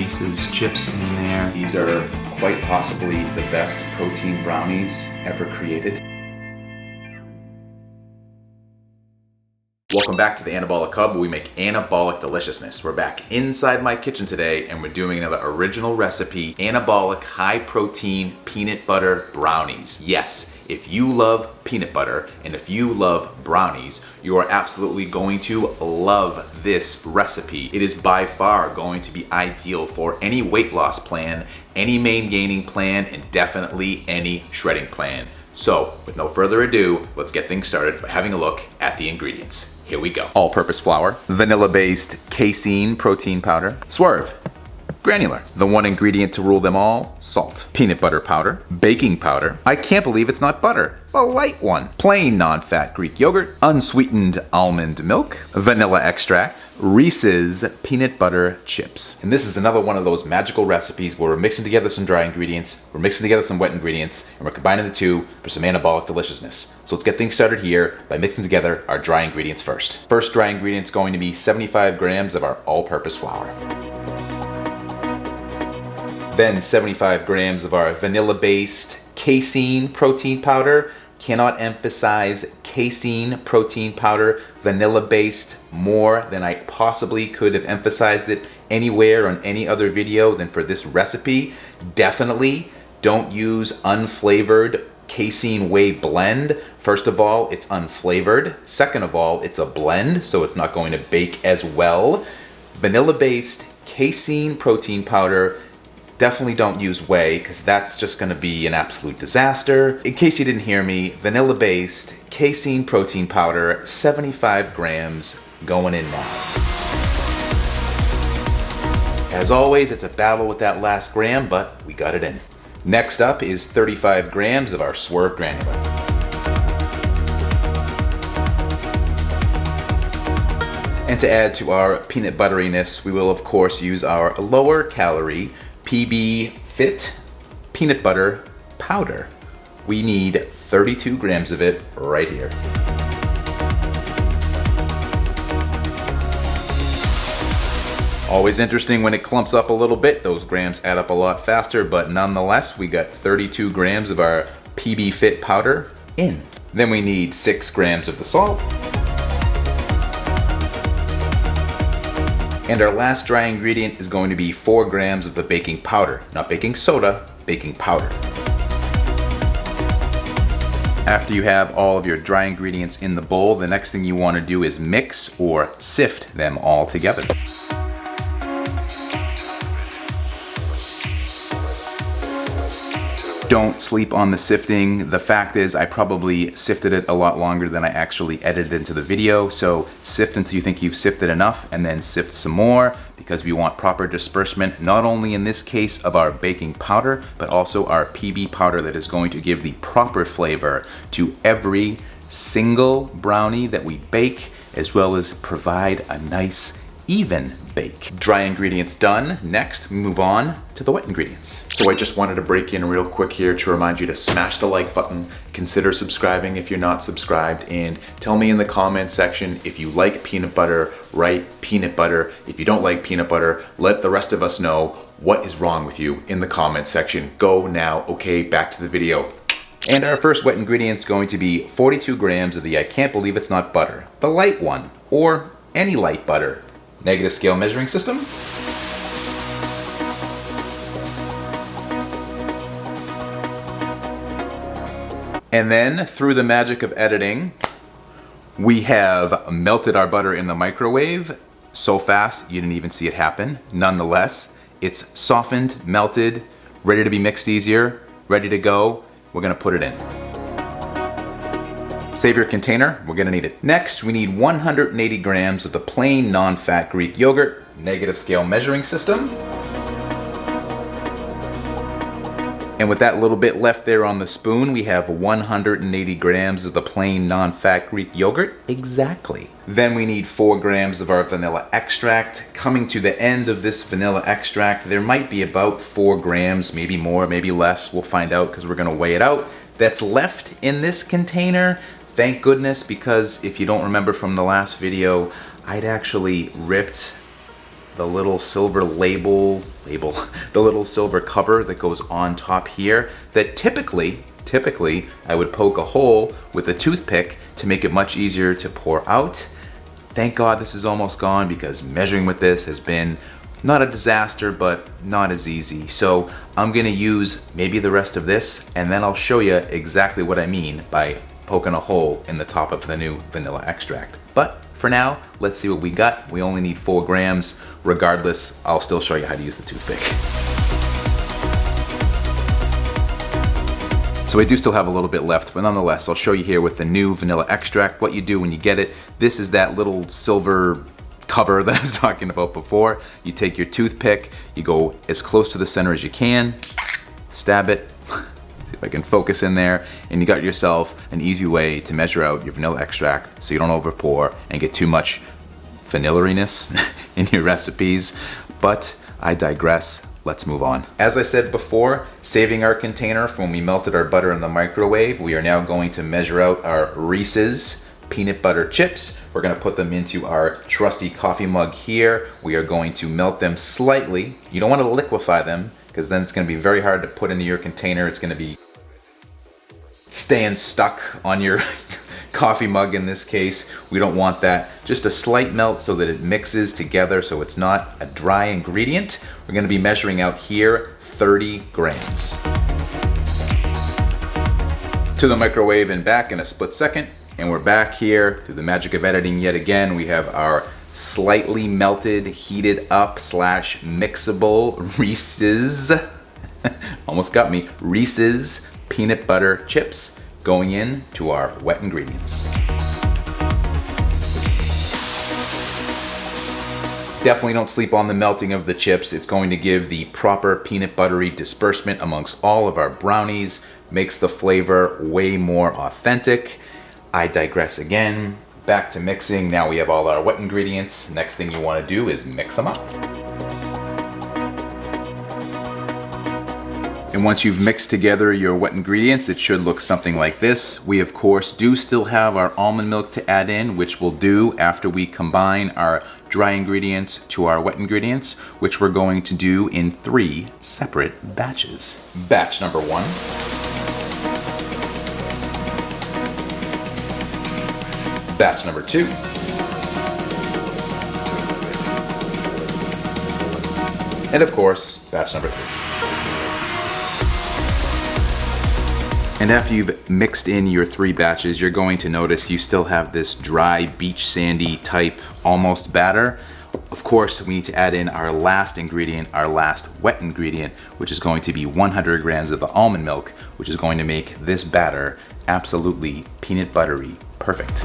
Reese's chips in there. These are quite possibly the best protein brownies ever created. Welcome back to the Anabolic Hub, where we make anabolic deliciousness. We're back inside my kitchen today and we're doing another original recipe, anabolic high protein peanut butter brownies. Yes, if you love peanut butter and if you love brownies, you are absolutely going to love this recipe. It is by far going to be ideal for any weight loss plan, any maingaining plan, and definitely any shredding plan. So, with no further ado, let's get things started by having a look at the ingredients. Here we go. All-purpose flour, vanilla-based casein protein powder, Swerve, granular, the one ingredient to rule them all, salt, peanut butter powder, baking powder, I can't believe it's not butter, a light one, plain non-fat Greek yogurt, unsweetened almond milk, vanilla extract, Reese's peanut butter chips. And this is another one of those magical recipes where we're mixing together some dry ingredients, we're mixing together some wet ingredients, and we're combining the two for some anabolic deliciousness. So let's get things started here by mixing together our dry ingredients first. First dry ingredient is going to be 75 grams of our all-purpose flour. Then 75 grams of our vanilla-based casein protein powder. Cannot emphasize casein protein powder, vanilla-based, more than I possibly could have emphasized it anywhere on any other video than for this recipe. Definitely don't use unflavored casein whey blend. First of all, it's unflavored. Second of all, it's a blend, so it's not going to bake as well. Vanilla-based casein protein powder. Definitely don't use whey because that's just going to be an absolute disaster. In case you didn't hear me, vanilla-based casein protein powder, 75 grams going in now. As always, it's a battle with that last gram, but we got it in. Next up is 35 grams of our Swerve granular. And to add to our peanut butteriness, we will of course use our lower calorie PB Fit peanut butter powder. We need 32 grams of it right here. Always interesting when it clumps up a little bit. Those grams add up a lot faster, but nonetheless, we got 32 grams of our PB Fit powder in. Then we need 6 grams of the salt. And our last dry ingredient is going to be 4 grams of the baking powder. Not baking soda, baking powder. After you have all of your dry ingredients in the bowl, the next thing you want to do is mix or sift them all together. Don't sleep on the sifting. The fact is I probably sifted it a lot longer than I actually edited into the video, so sift until you think you've sifted enough and then sift some more because we want proper disbursement, not only in this case of our baking powder, but also our PB powder that is going to give the proper flavor to every single brownie that we bake, as well as provide a nice even bake. Dry ingredients done. Next, we move on to the wet ingredients. So I just wanted to break in real quick here to remind you to smash the like button, consider subscribing if you're not subscribed, and tell me in the comment section if you like peanut butter, write peanut butter. If you don't like peanut butter, let the rest of us know what is wrong with you in the comment section. Go now. Okay, back to the video. And our first wet ingredient is going to be 42 grams of the I can't believe it's not butter, the light one, or any light butter. Negative scale measuring system. And then through the magic of editing, we have melted our butter in the microwave so fast you didn't even see it happen. Nonetheless, it's softened, melted, ready to be mixed easier, ready to go. We're gonna put it in. Save your container, we're gonna need it. Next, we need 180 grams of the plain non-fat Greek yogurt, negative scale measuring system. And with that little bit left there on the spoon, we have 180 grams of the plain non-fat Greek yogurt, exactly. Then we need 4 grams of our vanilla extract. Coming to the end of this vanilla extract, there might be about 4 grams, maybe more, maybe less, we'll find out because we're gonna weigh it out, that's left in this container. Thank goodness, because if you don't remember from the last video, I'd actually ripped the little silver the little silver cover that goes on top here that typically I would poke a hole with a toothpick to make it much easier to pour out. Thank God this is almost gone, because measuring with this has been not a disaster, but not as easy. So I'm gonna use maybe the rest of this, and then I'll show you exactly what I mean by poking a hole in the top of the new vanilla extract. But for now, let's see what we got. We only need 4 grams. Regardless, I'll still show you how to use the toothpick. So I do still have a little bit left, but nonetheless, I'll show you here with the new vanilla extract what you do when you get it. This is that little silver cover that I was talking about before. You take your toothpick, you go as close to the center as you can, stab it, see if I can focus in there, and you got yourself an easy way to measure out your vanilla extract so you don't over pour and get too much vanilla-iness in your recipes. But I digress. Let's move on. As I said before, saving our container from when we melted our butter in the microwave, we are now going to measure out our Reese's peanut butter chips. We're gonna put them into our trusty coffee mug here. We are going to melt them slightly. You don't wanna liquefy them, because then it's gonna be very hard to put into your container. It's gonna be staying stuck on your coffee mug in this case. We don't want that. Just a slight melt so that it mixes together so it's not a dry ingredient. We're gonna be measuring out here 30 grams. To the microwave and back in a split second. And we're back here through the magic of editing yet again. We have our slightly melted, heated up / mixable Reese's, almost got me, Reese's peanut butter chips going in to our wet ingredients. Definitely don't sleep on the melting of the chips. It's going to give the proper peanut buttery disbursement amongst all of our brownies, makes the flavor way more authentic. I digress again. Back to mixing. Now we have all our wet ingredients. Next thing you want to do is mix them up. And once you've mixed together your wet ingredients, it should look something like this. We of course do still have our almond milk to add in, which we'll do after we combine our dry ingredients to our wet ingredients, which we're going to do in 3 separate batches. Batch number 1. Batch number 2. And of course, batch number 3. And after you've mixed in your 3 batches, you're going to notice you still have this dry, beach sandy type almost batter. Of course, we need to add in our last ingredient, our last wet ingredient, which is going to be 100 grams of the almond milk, which is going to make this batter absolutely peanut buttery perfect.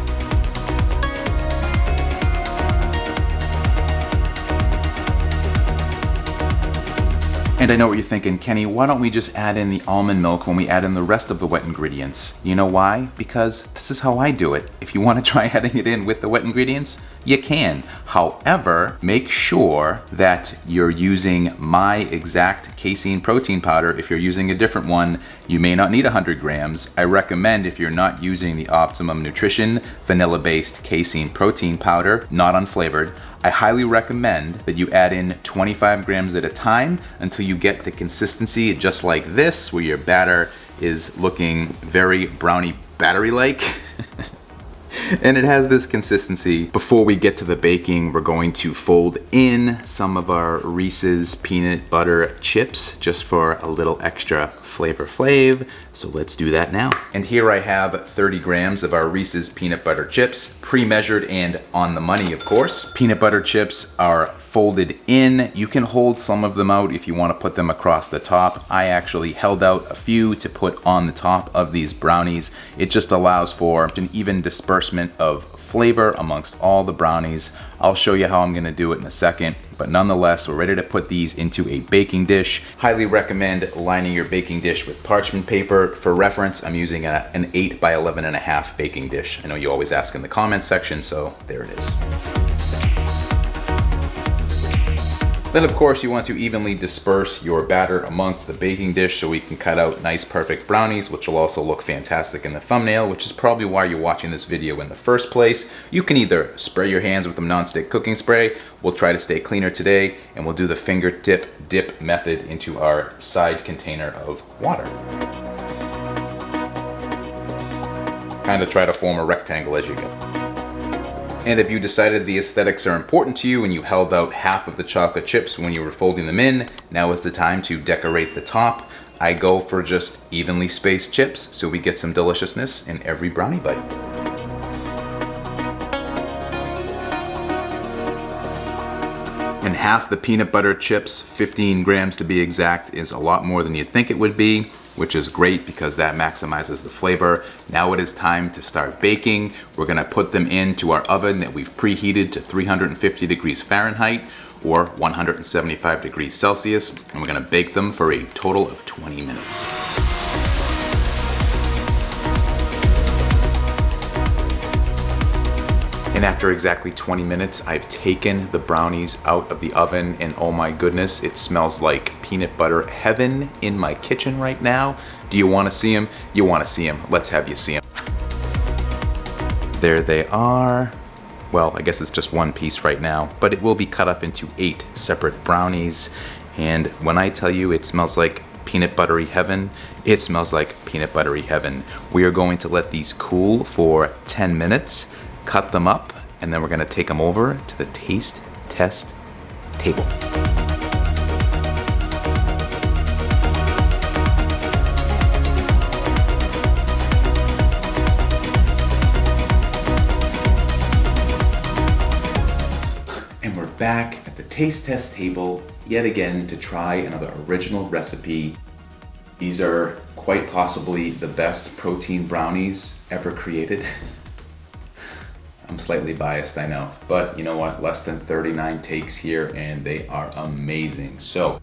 And I know what you're thinking, Kenny, why don't we just add in the almond milk when we add in the rest of the wet ingredients? You know why? Because this is how I do it. If you want to try adding it in with the wet ingredients, you can. However, make sure that you're using my exact casein protein powder. If you're using a different one, you may not need 100 grams. I recommend, if you're not using the Optimum Nutrition vanilla-based casein protein powder, not unflavored, I highly recommend that you add in 25 grams at a time until you get the consistency just like this, where your batter is looking very brownie battery-like. And it has this consistency. Before we get to the baking, we're going to fold in some of our Reese's peanut butter chips just for a little extra flavor flav. So let's do that now. And here I have 30 grams of our Reese's peanut butter chips, pre-measured and on the money, of course. Peanut butter chips are folded in. You can hold some of them out if you want to put them across the top. I actually held out a few to put on the top of these brownies. It just allows for an even disbursement of flavor amongst all the brownies. I'll show you how I'm going to do it in a second, but nonetheless, we're ready to put these into a baking dish. Highly recommend lining your baking dish with parchment paper. For reference, I'm using an 8 by 11.5 baking dish. I know you always ask in the comment section, so there it is. Then of course you want to evenly disperse your batter amongst the baking dish so we can cut out nice perfect brownies, which will also look fantastic in the thumbnail, which is probably why you're watching this video in the first place. You can either spray your hands with the non-stick cooking spray. We'll try to stay cleaner today, and we'll do the fingertip dip method into our side container of water. Kind of try to form a rectangle as you go. And if you decided the aesthetics are important to you and you held out half of the chocolate chips when you were folding them in, now is the time to decorate the top. I go for just evenly spaced chips so we get some deliciousness in every brownie bite. And half the peanut butter chips, 15 grams to be exact, is a lot more than you'd think it would be, which is great because that maximizes the flavor. Now it is time to start baking. We're gonna put them into our oven that we've preheated to 350 degrees Fahrenheit or 175 degrees Celsius, and we're gonna bake them for a total of 20 minutes. And after exactly 20 minutes, I've taken the brownies out of the oven, and oh my goodness, it smells like peanut butter heaven in my kitchen right now. Do you want to see them? You want to see them. Let's have you see them. There they are. Well, I guess it's just one piece right now, but it will be cut up into 8 separate brownies. And when I tell you it smells like peanut buttery heaven, it smells like peanut buttery heaven. We are going to let these cool for 10 minutes. Cut them up, and then we're gonna take them over to the taste test table. And we're back at the taste test table yet again to try another original recipe. These are quite possibly the best protein brownies ever created. I'm slightly biased, I know, but you know what? Less than 39 takes here and they are amazing. So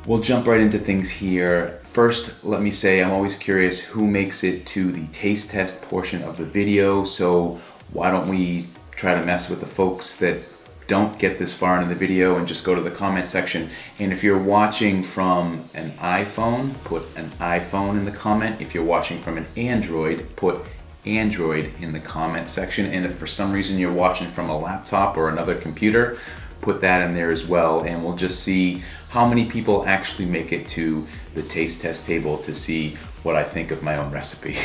we'll jump right into things here. First, let me say I'm always curious who makes it to the taste test portion of the video. So why don't we try to mess with the folks that don't get this far into the video and just go to the comment section. And if you're watching from an iPhone, put an iPhone in the comment. If you're watching from an Android, put Android in the comment section. And if for some reason you're watching from a laptop or another computer, put that in there as well, and we'll just see how many people actually make it to the taste test table to see what I think of my own recipe.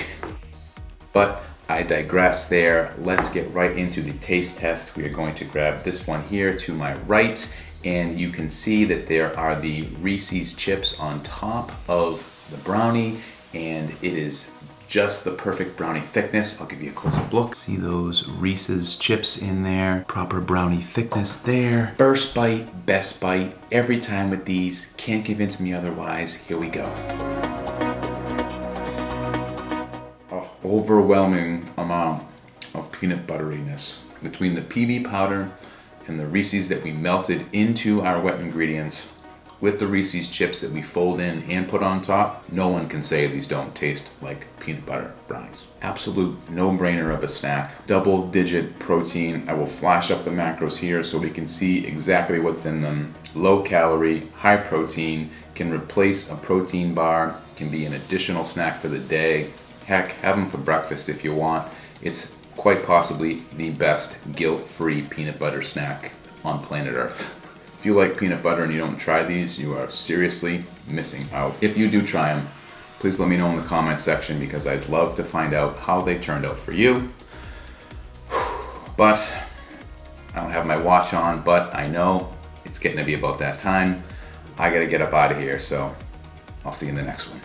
But I digress there. Let's get right into the taste test. We are going to grab this one here to my right, and you can see that there are the Reese's chips on top of the brownie, and it is just the perfect brownie thickness. I'll give you a close-up look. See those Reese's chips in there, proper brownie thickness there. First bite, best bite, every time with these. Can't convince me otherwise. Here we go. Oh, overwhelming amount of peanut butteriness between the PB powder and the Reese's that we melted into our wet ingredients with the Reese's chips that we fold in and put on top. No one can say these don't taste like peanut butter brownies. Absolute no-brainer of a snack. Double-digit protein. I will flash up the macros here so we can see exactly what's in them. Low calorie, high protein, can replace a protein bar, can be an additional snack for the day. Heck, have them for breakfast if you want. It's quite possibly the best guilt-free peanut butter snack on planet Earth. If you like peanut butter and you don't try these, you are seriously missing out. If you do try them, please let me know in the comment section because I'd love to find out how they turned out for you. But I don't have my watch on, but I know it's getting to be about that time. I gotta get up out of here, so I'll see you in the next one.